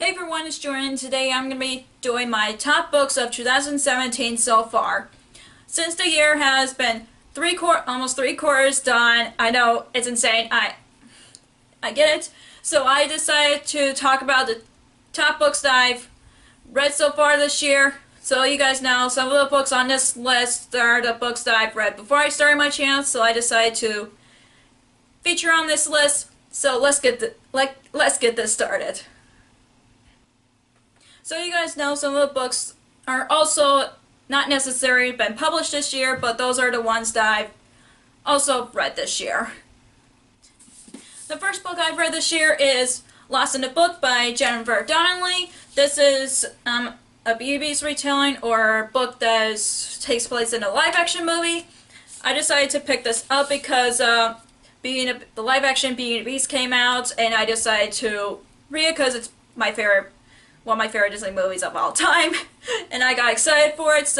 Hey everyone, it's Jordan. Today I'm going to be doing my top books of 2017 so far. Since the year has been almost three quarters done, I know it's insane. I get it. So I decided to talk about the top books that I've read so far this year. So you guys know some of the books on this list are the books that I've read before I started my channel. So I decided to feature on this list. So let's get this started. So you guys know some of the books are also not necessarily been published this year, but those are the ones that I've also read this year. The first book I've read this year is Lost in the Book by Jennifer Donnelly. This is a Beauty and Beast retelling or book that takes place in a live-action movie. I decided to pick this up because the live-action Beauty and Beast came out, and I decided to read it because it's one of my favorite Disney movies of all time, and I got excited for it.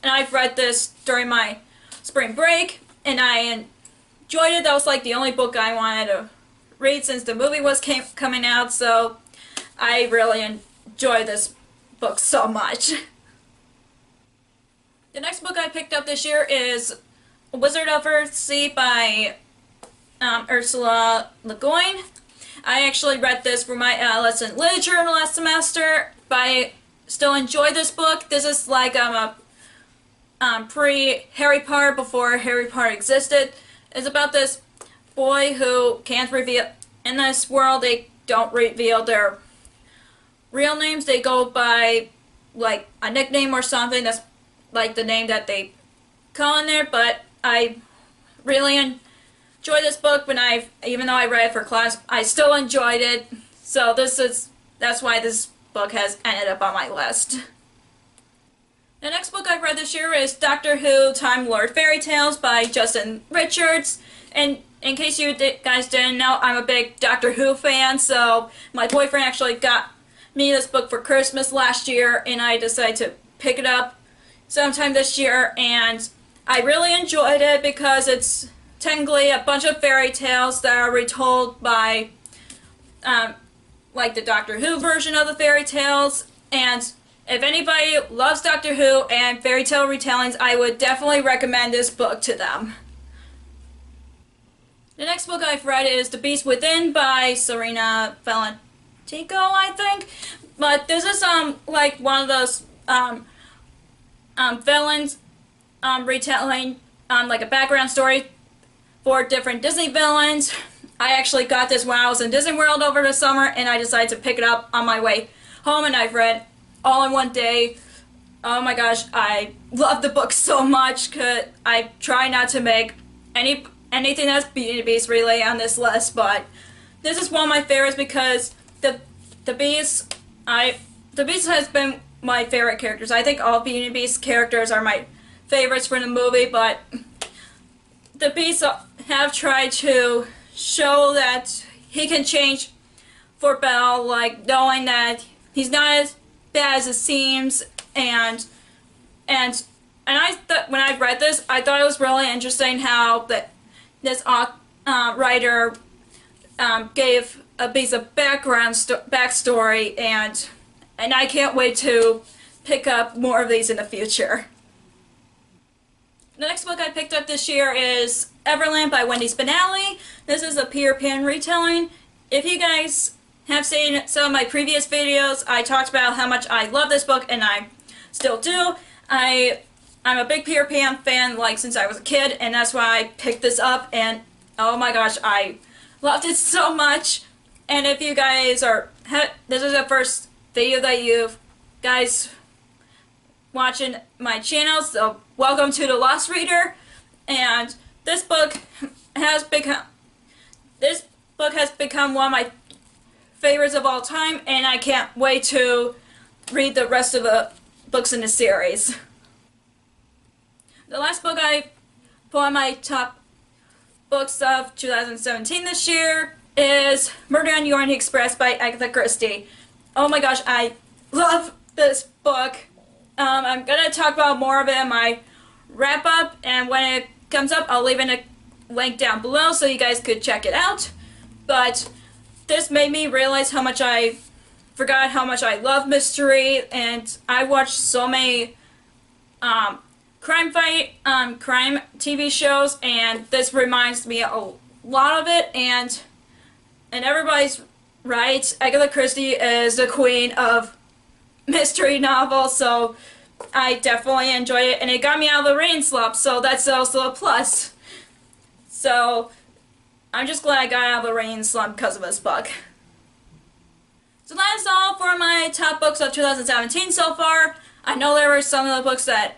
And I've read this during my spring break, and I enjoyed it. That was like the only book I wanted to read since the movie was coming out, so I really enjoyed this book so much. The next book I picked up this year is Wizard of Earthsea by Ursula Le Guin. I actually read this for my lesson in literature last semester, but I still enjoy this book. This is like a pre-Harry Potter, before Harry Potter existed. It's about this boy who can't reveal, in this world they don't reveal their real names. They go by like a nickname or something that's like the name that they call in there, but I really enjoy this book. Even though I read it for class, I still enjoyed it. So that's why this book has ended up on my list. The next book I've read this year is Doctor Who Time Lord Fairy Tales by Justin Richards. And in case you guys didn't know, I'm a big Doctor Who fan, so my boyfriend actually got me this book for Christmas last year, and I decided to pick it up sometime this year, and I really enjoyed it because it's technically a bunch of fairy tales that are retold by like the Doctor Who version of the fairy tales. And if anybody loves Doctor Who and fairy tale retellings, I would definitely recommend this book to them. The next book I've read is The Beast Within by Serena Valentico, I think. But this is like one of those villains retelling like a background story for different Disney villains. I actually got this when I was in Disney World over the summer, and I decided to pick it up on my way home, and I've read all in one day. Oh my gosh, I love the book so much. Cause I try not to make anything that's Beauty and Beast relay on this list, but this is one of my favorites because the Beast has been my favorite characters. I think all Beauty and Beast characters are my favorites from the movie, but the Beast have tried to show that he can change for Belle, like knowing that he's not as bad as it seems, and I thought when I read this, I thought it was really interesting how this writer gave a Beast a backstory, and I can't wait to pick up more of these in the future. The next book I picked up this year is Everland by Wendy Spinelli. This is a Peter Pan retelling. If you guys have seen some of my previous videos, I talked about how much I love this book, and I still do. I'm a big Peter Pan fan, like since I was a kid, and that's why I picked this up, and oh my gosh, I loved it so much. And if you guys this is the first video that you guys watching my channel, so welcome to the Lost Reader. And this book has become one of my favorites of all time, and I can't wait to read the rest of the books in the series. The last book I put on my top books of 2017 this year is Murder on the Orient Express by Agatha Christie. Oh my gosh, I love this book. I'm going to talk about more of it in my wrap-up, and when it comes up, I'll leave in a link down below so you guys could check it out. But this made me realize how much I forgot how much I love mystery, and I watched so many crime TV shows, and this reminds me a lot of it. And everybody's right, Agatha Christie is the queen of mystery novels, so I definitely enjoyed it, and it got me out of the reading slump, so that's also a plus. So I'm just glad I got out of the reading slump because of this book. So that is all for my top books of 2017 so far. I know there were some of the books that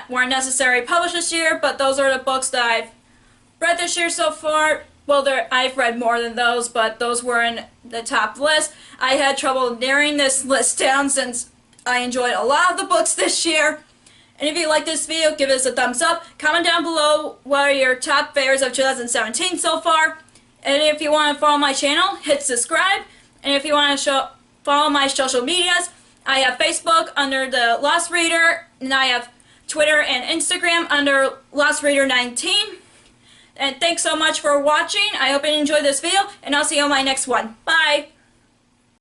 weren't necessarily published this year, but those are the books that I've read this year so far. Well, I've read more than those, but those were in the top list. I had trouble narrowing this list down since I enjoyed a lot of the books this year. And if you like this video, give us a thumbs up. Comment down below what are your top favorites of 2017 so far. And if you want to follow my channel, hit subscribe. And if you want to follow my social medias, I have Facebook under the Lost Reader, and I have Twitter and Instagram under Lost Reader 19. And thanks so much for watching. I hope you enjoyed this video, and I'll see you on my next one. Bye!